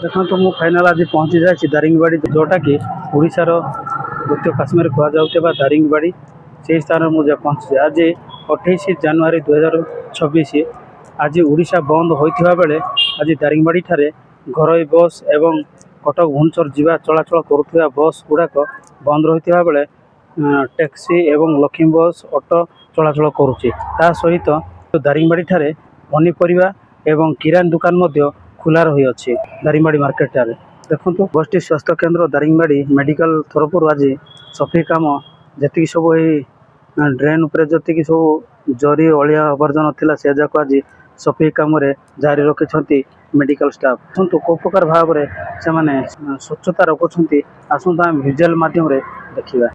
देखो तो मुझे फाइनाल आज पहुँची जाए दारिंगबाड़ी जोटा कि ओडिशार द्वितीय काश्मीर कहुवा दारिंगबाड़ी से स्थान मुझे पहुँची आज 28 जनवरी 2026 आज ओडिशा बंद होता बेले आज दारिंगबाड़ी ठारे घरोई बस एवं कटक भुवनेश्वर जीवा चलाचल करुवा बस गुड़ाक बंद रही बेले टैक्सी एवं लक्ष्मी बस ऑटो चलाचल करुच्ची ता सहित दारिंगबाड़ी ठारे पनीपरिया एवं किराना दुकान मध्य खुला रही अच्छी दारिंगबाड़ी मार्केट ठारे देखो गोष्ठी स्वास्थ्य केन्द्र दारिंगबाड़ी मेडिकल तरफ आज सफाई कम जी सब ड्रेन उपर जी सब जरी अलिया आवर्जन थिला से जाक आज सफाई कम जारी रखिंट मेडिकल स्टाफ देखो कौ प्रकार भाव से स्वच्छता रखुंट आसतु आम भिजुआल मध्यम देखा।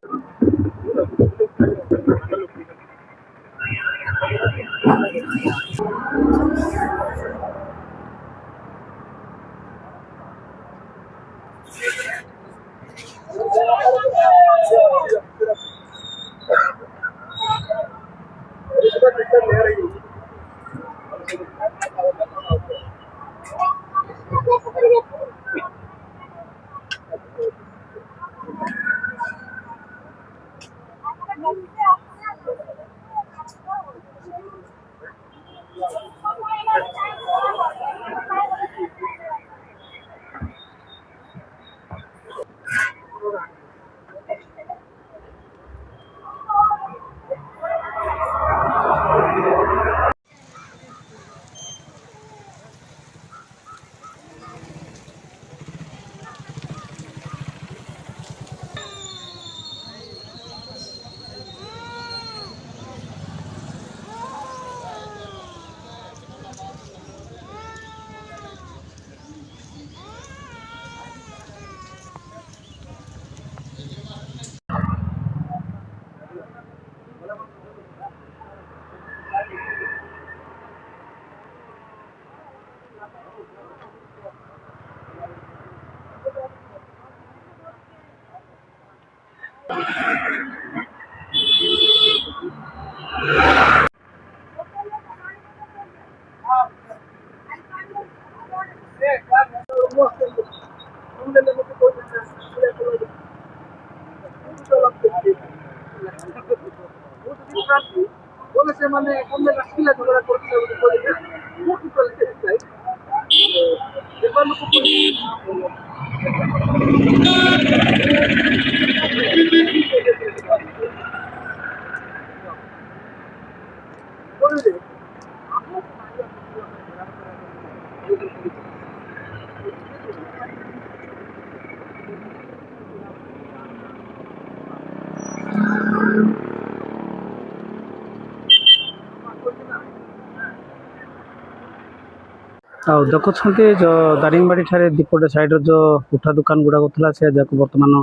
देखुं जो दारिंगबाड़ी ठारे दीपटे साइड जो उठा दुकान गुड़ाक था से बर्तमान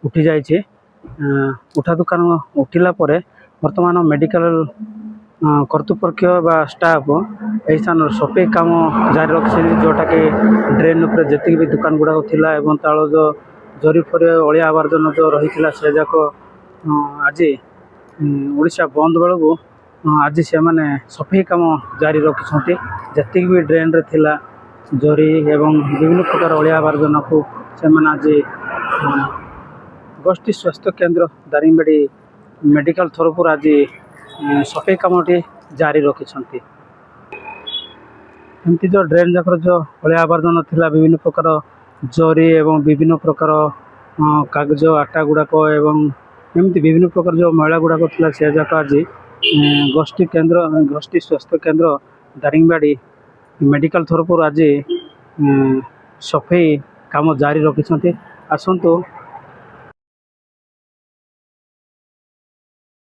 उठी जाइए उठा दुकान उठिला बर्तमान मेडिकल कर्तृपक्ष बा स्टाफ यही स्थान सफाई काम जारी रखी जोटा कि ड्रेन उपर जी भी दुकान गुड़ाक था ताल जो जरी फरी अलिया आवर्जन जो रही से जाक आज ओडिशा बंद बेलू आज से मैंने सफाई कम जारी रखिंट जी भी ड्रेन रे थिला जरी एवं विभिन्न प्रकार अलिया आवर्जन को से आज गोष्ठी स्वास्थ्य केन्द्र दारिंगबाड़ी मेडिकल तरफ आज सफाई कमटी जारी रखिंट एमती जो ड्रेन जाकर जो अलिया आवर्जन थिला विभिन्न प्रकार जरी एवं विभिन्न प्रकार कागज आटा गुड़ाक एवं एमती विभिन्न प्रकार जो मैला गुड़ाक थिला से जाक आज गोष्ठी स्वास्थ्य केन्द्र दारिंगबाड़ी मेडिकल तरफ आज सफाई काम जारी रखिंट आसतु